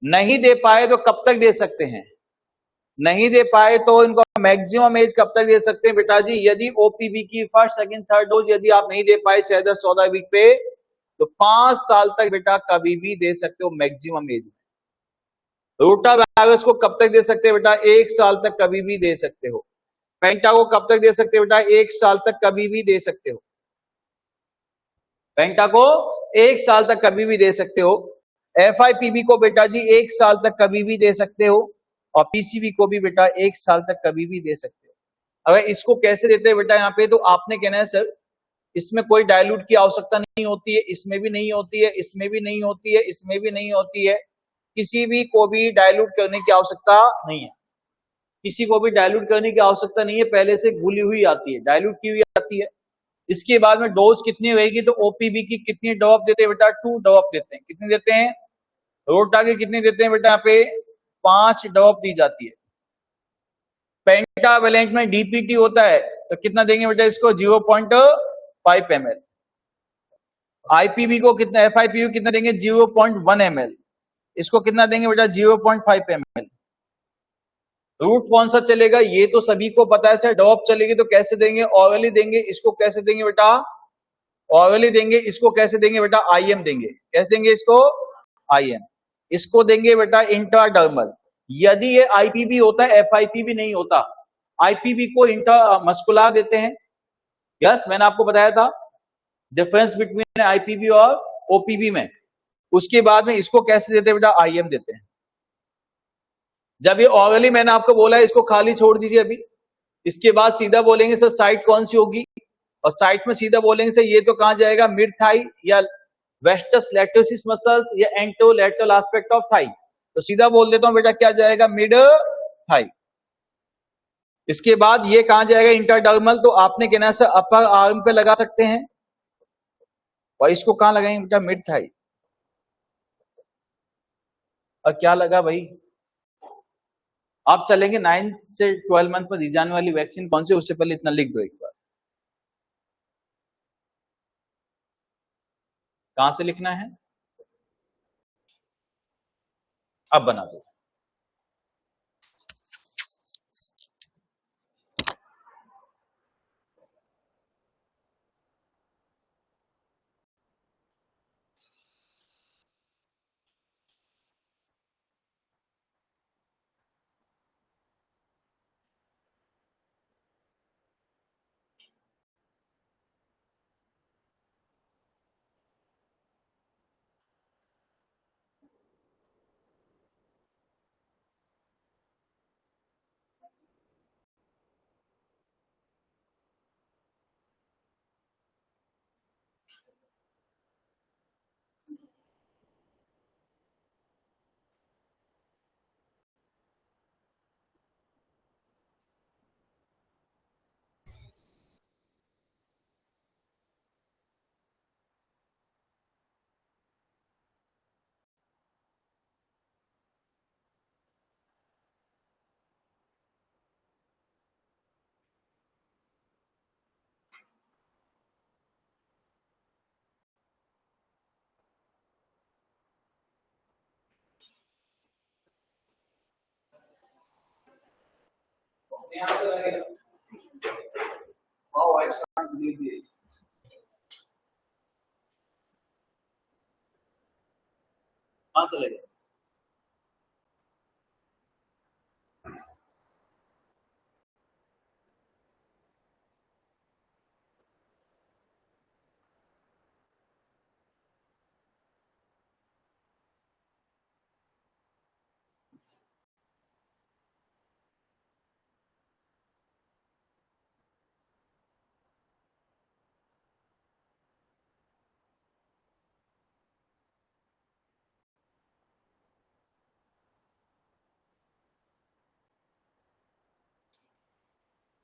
नहीं दे पाए तो कब तक दे सकते हैं, नहीं दे पाए तो इनको मैक्सिमम एज कब तक दे सकते हैं बेटा जी। यदि ओपीवी की फर्स्ट, सेकंड, थर्ड डोज यदि आप नहीं दे पाए 6, 10, 14 वीक पे, तो 5 साल तक बेटा कभी भी दे सकते हो मैक्सिमम एज में। रोटा वायरस को कब तक दे सकते हैं बेटा, 1 साल तक कभी भी दे सकते हो। पेंटा को कब तक दे सकते हो बेटा, 1 साल तक कभी भी दे सकते हो। पेंटा को 1 साल तक कभी भी दे सकते हो। FIPV को बेटा जी 1 साल तक कभी भी दे सकते हो, और PCV को भी बेटा 1 साल तक कभी भी दे सकते हो। अगर इसको कैसे देते हैं बेटा यहाँ पे, तो आपने कहना है सर इसमें कोई डायल्यूट की आवश्यकता नहीं होती है, इसमें भी नहीं होती है, इसमें भी नहीं होती है, इसमें भी नहीं होती है, किसी भी को भी डायल्यूट करने की आवश्यकता नहीं है। किसी को भी डाइल्यूट करने की आवश्यकता नहीं है, पहले से घुली हुई आती है, डाइल्यूट की हुई आती है। इसके बाद में डोज कितनी रहेगी, तो ओपीवी की कितनी ड्रॉप देते हैं बेटा, 2 ड्रॉप देते हैं। कितनी देते हैं, रोटा के कितनी देते हैं बेटा, यहाँ पे 5 ड्रॉप दी जाती है। पेंटावेलेंट में डीपीटी होता है तो कितना देंगे बेटा इसको, 0.5 ml। आईपीवी को कितना, एफआईपीवी कितना देंगे, 0.1 ml। इसको कितना देंगे बेटा, 0.5 ml। रूट कौन सा चलेगा, ये तो सभी को पता है सर, ड्रॉप चलेगी तो कैसे देंगे, ऑरली देंगे। इसको कैसे देंगे बेटा, ऑरली देंगे। इसको कैसे देंगे बेटा, आईएम देंगे। कैसे देंगे इसको, आईएम। इसको देंगे बेटा इंट्राडर्मल। यदि ये आईपीवी होता है, एफआईपीवी नहीं होता। आईपीवी को इंट्रा मस्कुलर देते हैं। यस, मैंने आपको बताया था डिफरेंस बिटवीन आईपीवी और ओपीवी में। उसके बाद में इसको कैसे देते हैं बेटा, आईएम देते हैं। जब ये ऑरली मैंने आपको बोला है, इसको खाली छोड़ दीजिए अभी। इसके बाद सीधा बोलेंगे सर साइट कौन सी होगी, और साइट में सीधा बोलेंगे सर ये तो कहां जाएगा, मिड थाई या वेस्टस लैटोसिस मसल्स या एंटो लैटरल एस्पेक्ट ऑफ थाई। तो सीधा बोल देता हूं बेटा क्या जाएगा, मिड थाई। इसके बाद ये कहां जाएगा, इंटरडर्मल। तो आपने कहना सर अपर आर्म पे लगा सकते हैं, और इसको कहां लगाएंगे बेटा, मिड थाई। और क्या लगा भाई, आप चलेंगे 9 से 12 मंथ में दी जाने वाली वैक्सीन कौन सी, उससे पहले इतना लिख दो एक बार। कहां से लिखना है, अब बना दो। Oh, I can't believe this. कहां चले गए,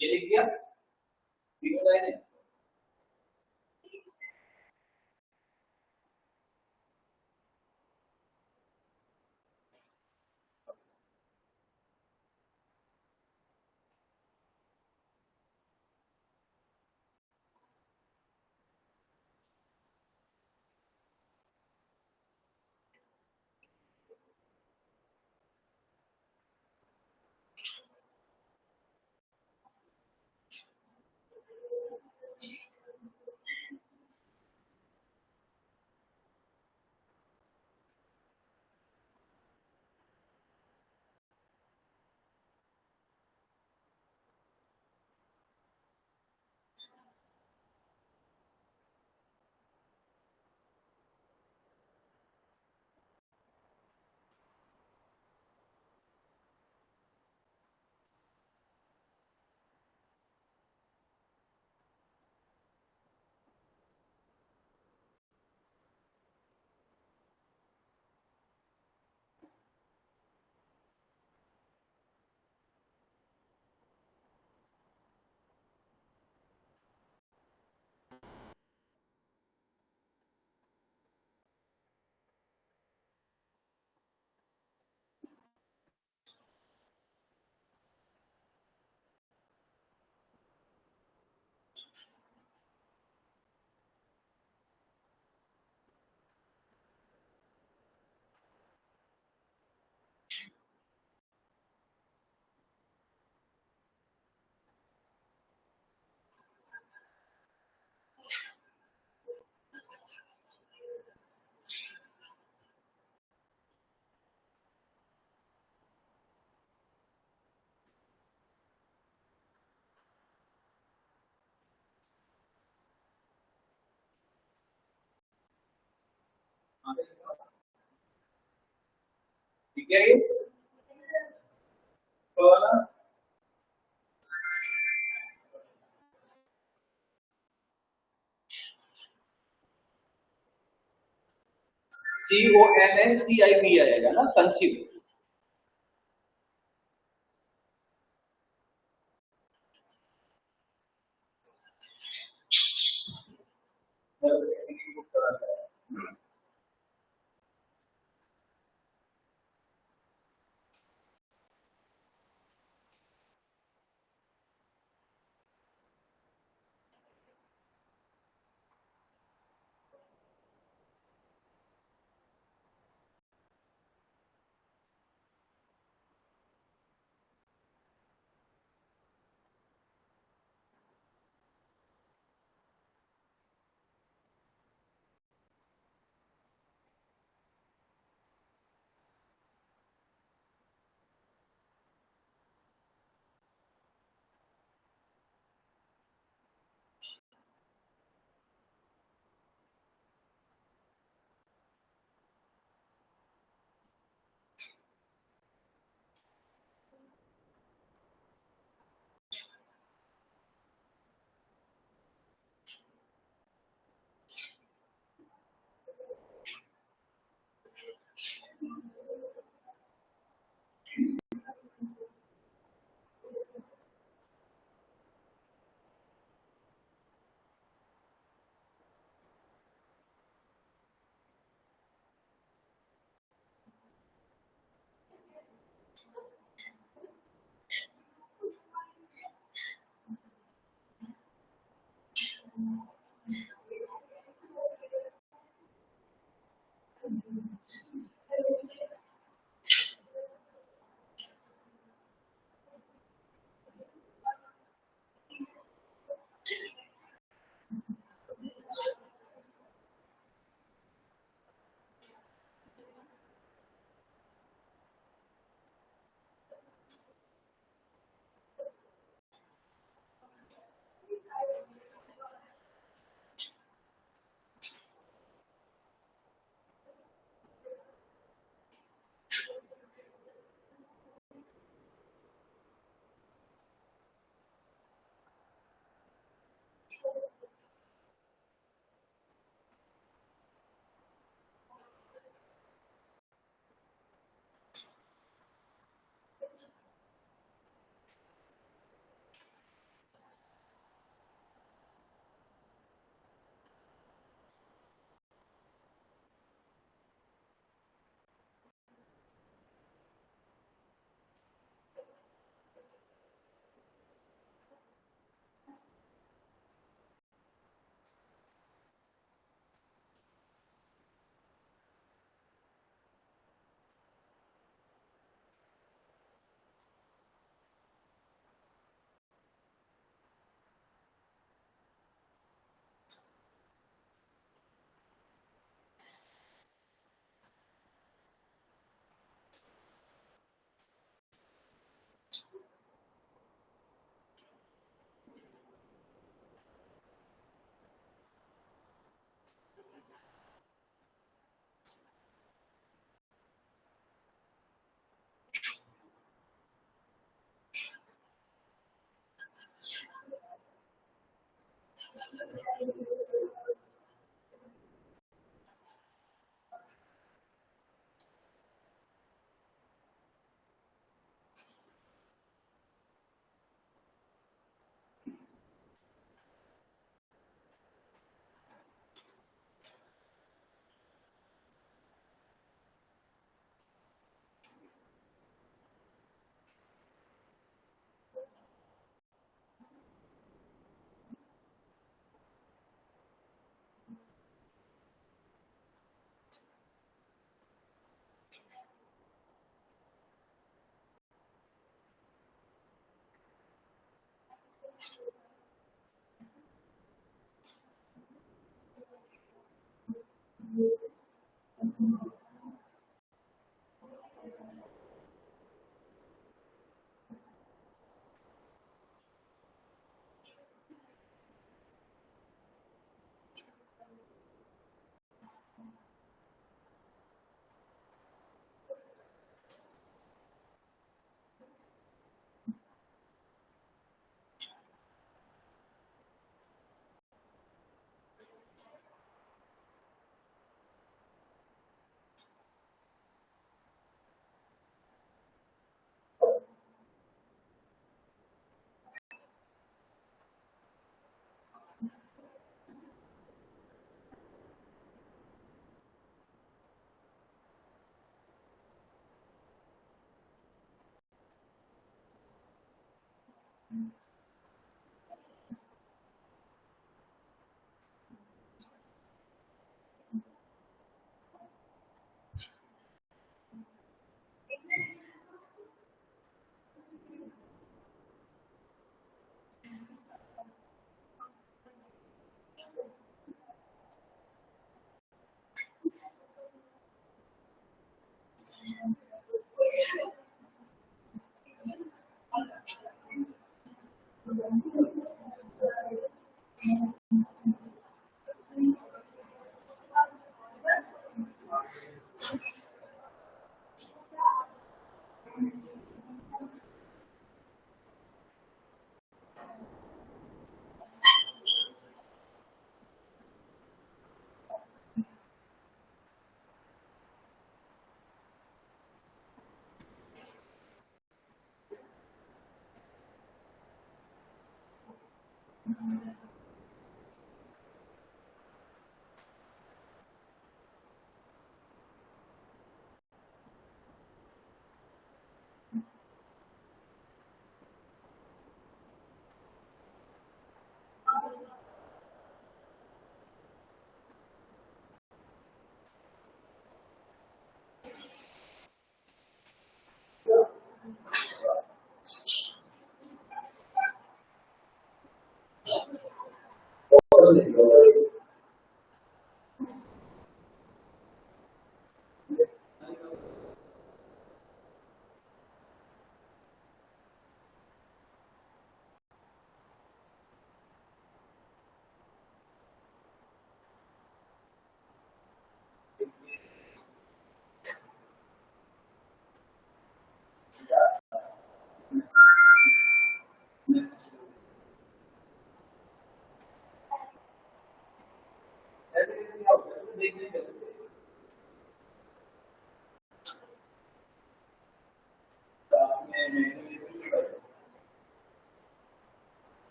ये लिख दिया, ठीक है नहीं? ठीक है, तो CONCIV आएगा ना, कंसीव।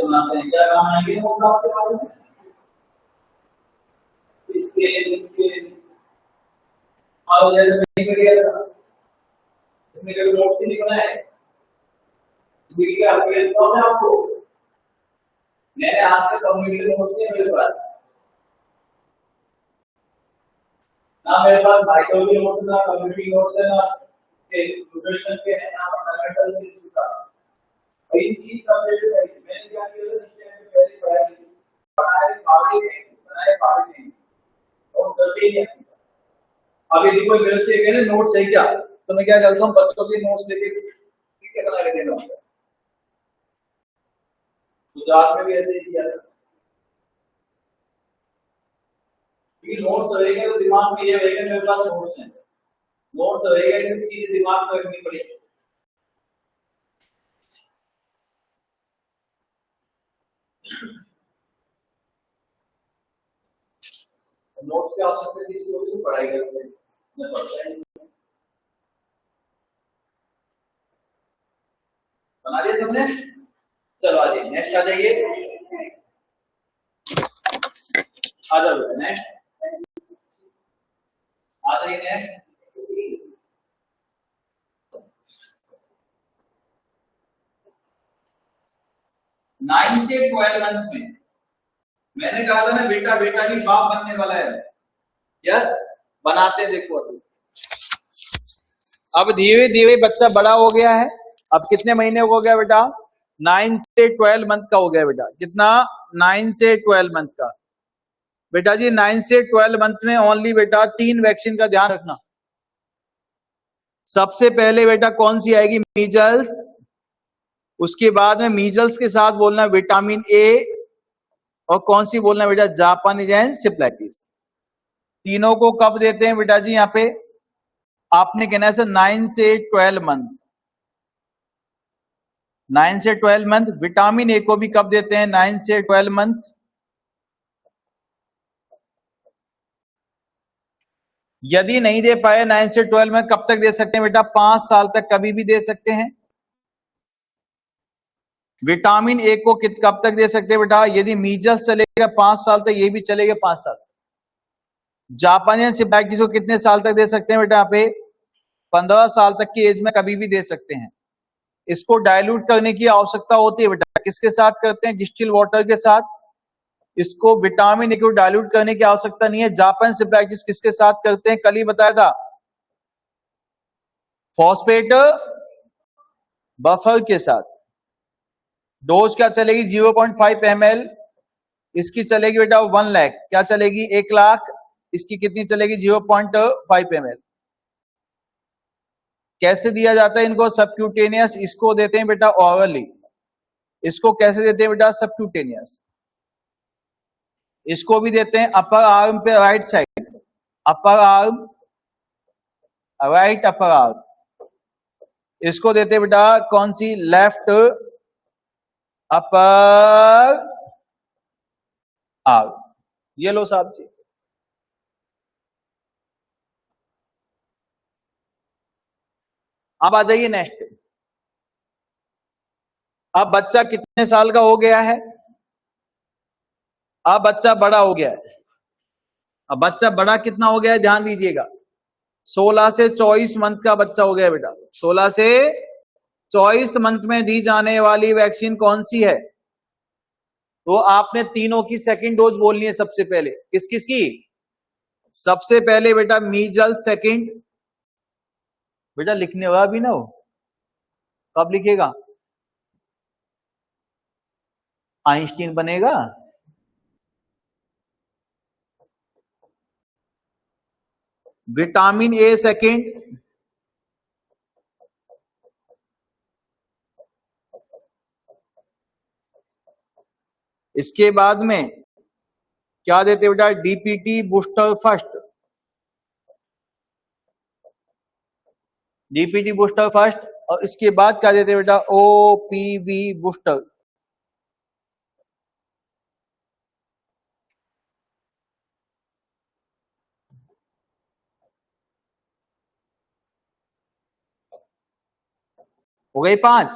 बनाते हैं क्या काम आएंगे आपके पास में इसके और जैसे नहीं करिएगा इसमें कोई नोट से नहीं बनाए देखिए आपके तो आपको मैंने आज के कम्युनिटी नोट्स है मेरे पास ना मेरे पास माइक्रोवेव नोट्स ना कम्युनिटी नोट्स है ना ट्यूटोरियल के है ना फंडामेंटल से चुका इन तीन सब्जेक्ट है मैंने क्या किया था इसमें पहले बनाए पावे नहीं और सभी नहीं अब यदि कोई मेरे से कहे नोट्स है क्या तो मैं क्या करता हूँ बच्चों के नोट्स लेके ठीक है बना के देना होगा गुजरात में भी ऐसे ही किया था नोट्स रहेगा तो दिमाग में ये रहेगा मेरे पास नोट्स रहेगा कि चीज दिमाग में रखनी पड़ेगी नोट्स की आवश्यकता किसी को भी पढ़ाई करते हैं बना दिया सबने चलो आ जाइए नेक्स्ट आ जाइए आ जाओ नेक्स्ट आ जाइए नेक्स्ट 9 से 12 मंथ में मैंने कहा था ना बेटा बेटा की बाप बनने वाला है यस बनाते देखो अब धीरे धीरे बच्चा बड़ा हो गया है अब कितने महीने हो गया बेटा 9 से 12 मंथ का हो गया बेटा कितना 9 से 12 मंथ का बेटा जी 9 से 12 मंथ में ओनली बेटा 3 वैक्सीन का ध्यान रखना सबसे पहले बेटा कौन सी आएगी मीजल्स उसके बाद में मीजल्स के साथ बोलना विटामिन ए और कौन सी बोलना बेटा जापानीज एनसेफेलाइटिस तीनों को कब देते हैं बेटा जी यहाँ पे आपने कहना है सर 9 से 12 मंथ 9 से 12 मंथ विटामिन ए को भी कब देते हैं 9 से 12 मंथ यदि नहीं दे पाए 9 से 12 में, कब तक दे सकते हैं बेटा? 5 साल तक कभी भी दे सकते हैं। विटामिन ए को कब तक दे सकते हैं बेटा? यदि मीजल्स चलेगा 5 साल तक, ये भी चलेगा 5 साल। जापानी एंसेफेलाइटिस को कितने साल तक दे सकते हैं बेटा? यहाँ पे 15 साल तक की एज में कभी भी दे सकते हैं। इसको डाइल्यूट करने की आवश्यकता होती है बेटा, किसके साथ करते हैं? डिस्टिल वाटर के साथ। इसको विटामिन ए को डाइल्यूट करने की आवश्यकता नहीं है। जापान एंसेफेलाइटिस किसके साथ करते हैं? कल ही बताया था, फॉस्फेट बफर के साथ। डोज क्या चलेगी? 0.5 ml। इसकी चलेगी बेटा 1 लाख। क्या चलेगी? 1 लाख। इसकी कितनी चलेगी? 0.5 ml। कैसे दिया जाता है इनको? सबक्यूटेनियस। इसको देते हैं बेटा ऑरली। इसको कैसे देते हैं बेटा? सबक्यूटेनियस। इसको भी देते हैं अपर आर्म पे, right side, upper arm, right upper arm. इसको देते हैं बेटा कौन सी? Left upper arm. ये लो साहब जी। अब आ जाइए नेक्स्ट। अब बच्चा कितने साल का हो गया है? अब बच्चा बड़ा हो गया है। अब बच्चा बड़ा कितना हो गया है? ध्यान दीजिएगा, 16 से 24 मंथ का बच्चा हो गया बेटा। 16 से 24 मंथ में दी जाने वाली वैक्सीन कौन सी है? तो आपने तीनों की सेकंड डोज बोलनी है सबसे पहले। किस किस की? सबसे पहले बेटा मीजल्स सेकंड। बेटा लिखने वाला भी ना हो, कब लिखेगा? आइंस्टीन बनेगा। Vitamin A second. इसके बाद में क्या देते बेटा? DPT booster first. DPT booster first. और इसके बाद क्या देते बेटा? OPV booster. हो गई 5।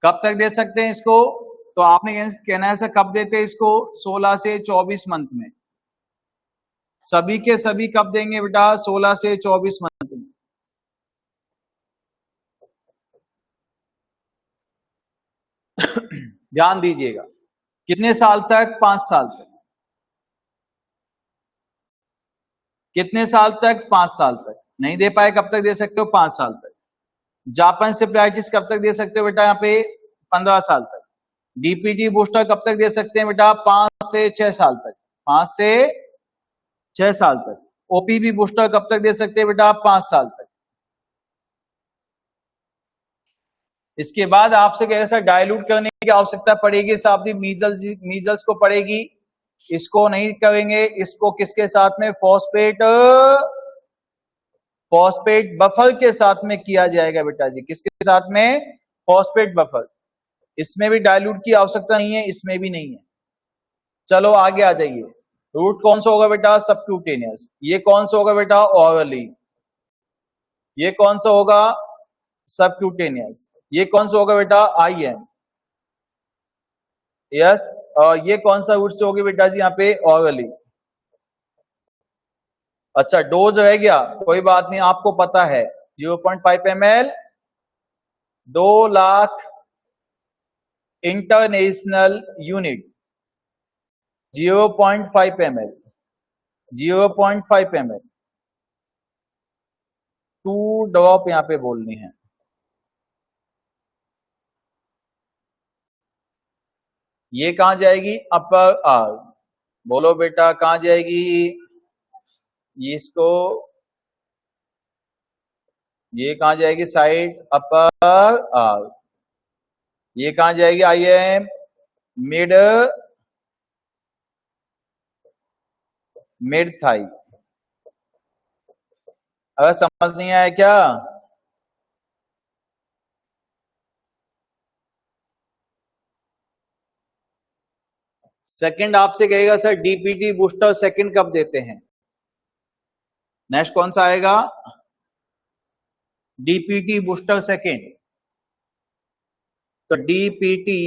कब तक दे सकते हैं इसको? तो आपने कहना है सर कब देते हैं इसको? 16 से 24 मंथ में। सभी के सभी कब देंगे बेटा? 16 से 24 मंथ में। ध्यान दीजिएगा, कितने साल तक? 5 साल तक। कितने साल तक? 5 साल तक। नहीं दे पाए कब तक दे सकते हो? 5 साल तक। जापान एंसेफेलाइटिस कब तक दे सकते हो बेटा? यहाँ पे 15 साल तक। डीपीटी बूस्टर कब तक दे सकते हैं बेटा? 5 से 6 साल तक। 5 से 6 साल तक। ओपीवी बूस्टर कब तक दे सकते हैं बेटा? 5 साल तक। इसके बाद आपसे कैसा डाइल्यूट करने की आवश्यकता पड़ेगी साहब जी? मीजल्स को पड़ेगी। इसको नहीं करेंगे। इसको किसके साथ में? फॉस्फेट बफर के साथ में किया जाएगा बेटा जी। किसके साथ में? Phosphate buffer. इसमें भी डाइल्यूट की आवश्यकता नहीं है, इसमें भी नहीं है। चलो आगे आ जाइए। रूट कौन सा होगा बेटा? सबक्यूटेनियस। ये कौन सा होगा बेटा? ऑरली। ये कौन सा होगा? सबक्यूटेनियस। ये कौन सा होगा बेटा? आईएम। यस। और ये कौन सा रूट से होगी बेटा जी? यहाँ पे ऑरली। अच्छा डोज रह गया, कोई बात नहीं, आपको पता है 0.5 ml, 2 lakh international unit. 0.5 ml, 0.5 ml, 2 drop यहां पे बोलनी है। ये कहां जाएगी? Upper arm. बोलो बेटा कहां जाएगी? इसको, ये कहां जाएगी? Side upper arm. ये कहां जाएगी? IM mid, mid thigh. अगर समझ नहीं आया क्या? सेकंड आपसे कहेगा सर डीपीटी बूस्टर सेकंड कब देते हैं? नेक्स्ट कौन सा आएगा? DPT booster second. तो डीपीटी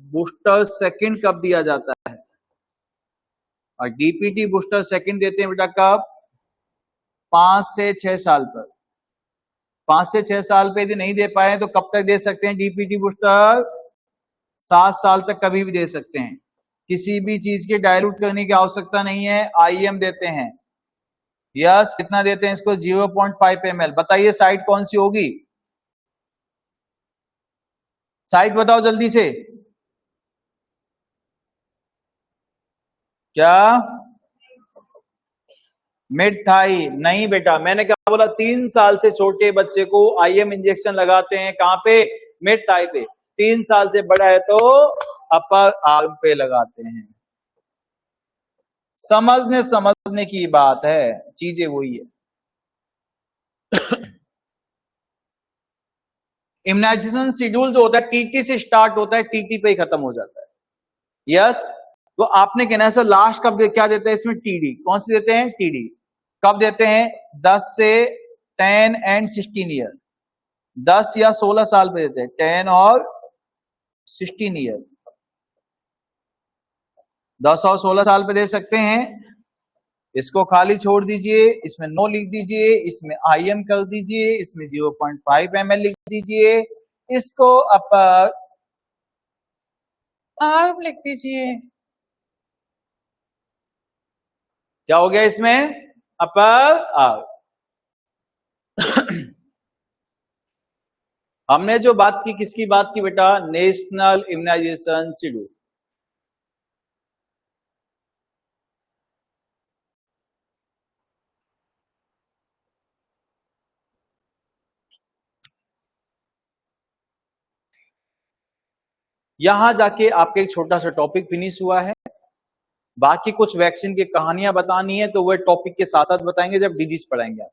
बूस्टर सेकेंड कब दिया जाता है? और डीपीटी बूस्टर सेकेंड देते हैं बेटा कब? 5 से 6 साल पर। 5 से 6 साल पे यदि नहीं दे पाए तो कब तक दे सकते हैं डीपीटी बूस्टर? 7 साल तक कभी भी दे सकते हैं। किसी भी चीज के डायल्यूट करने की आवश्यकता नहीं है, आईएम देते हैं। यस, कितना देते हैं इसको? 0.5 ml। बताइए साइट कौन सी होगी? साइट बताओ जल्दी से। क्या? मिठाई नहीं बेटा, मैंने क्या बोला? 3 साल से छोटे बच्चे को आईएम इंजेक्शन लगाते हैं कहां पे? मिठाई पे। 3 साल से बड़ा है तो अपर आर्म पे लगाते हैं। समझने की बात है, चीजें वही है। इम्यूनाइजेशन शेड्यूल जो होता है टीटी से स्टार्ट होता है, टीटी पे ही खत्म हो जाता है। यस, तो आपने कहना है सर लास्ट कब क्या देते हैं इसमें? टीडी। कौन सी देते हैं? टीडी। कब देते हैं? 10 से 10 एंड 16 ईयर। 10 या 16 साल पे देते हैं, 10 और 16 ईयर। 10 और 16 साल पे दे सकते हैं। इसको खाली छोड़ दीजिए, इसमें नो लिख दीजिए, इसमें आईएम कर दीजिए, इसमें 0.5 ml लिख दीजिए, इसको अपर आर्म लिख दीजिए। क्या हो गया इसमें? Upper arm. हमने जो बात की किसकी बात की बेटा? National immunization schedule. यहां जाके आपका एक छोटा सा टॉपिक फिनिश हुआ है। बाकी कुछ वैक्सीन की कहानियां बतानी है तो वह टॉपिक के साथ साथ बताएंगे जब डिजीज पढ़ाएंगे आप।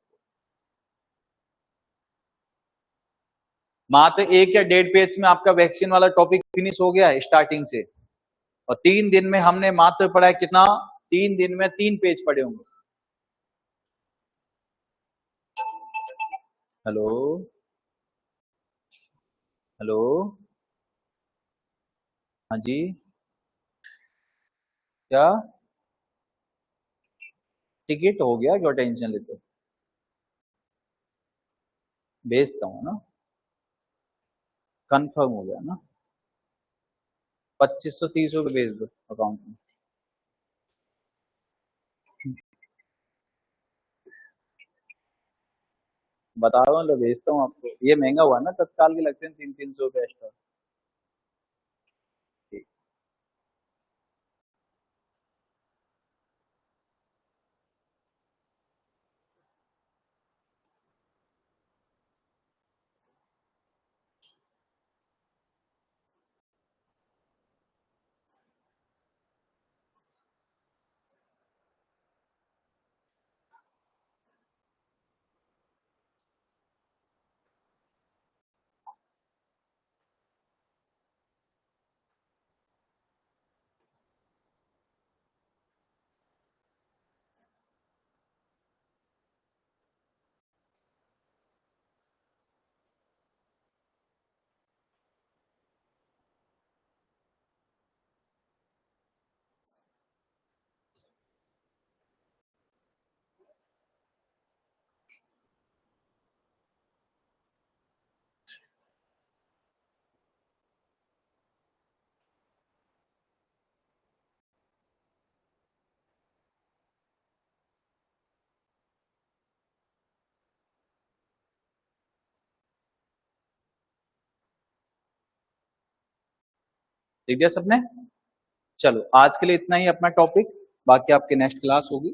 मात्र 1 या 1.5 पेज में आपका वैक्सीन वाला टॉपिक फिनिश हो गया है स्टार्टिंग से। और 3 दिन में हमने मात्र पढ़ा है कितना? 3 दिन में 3 पेज पढ़े होंगे। हेलो हेलो, हाँ जी, क्या टिकट हो गया? क्यों टेंशन लेते हो? भेजता हूँ ना, कंफर्म हो गया ना। 2530 रुपये भेज दो अकाउंट में। बता रहा हूँ, तो भेजता हूँ आपको। ये महंगा हुआ ना, तत्काल के लगते हैं 300-300 रुपये एक्स्ट्रा। ठीक। देख दिया सबने? चलो आज के लिए इतना ही अपना टॉपिक, बाकी आपकी नेक्स्ट क्लास होगी।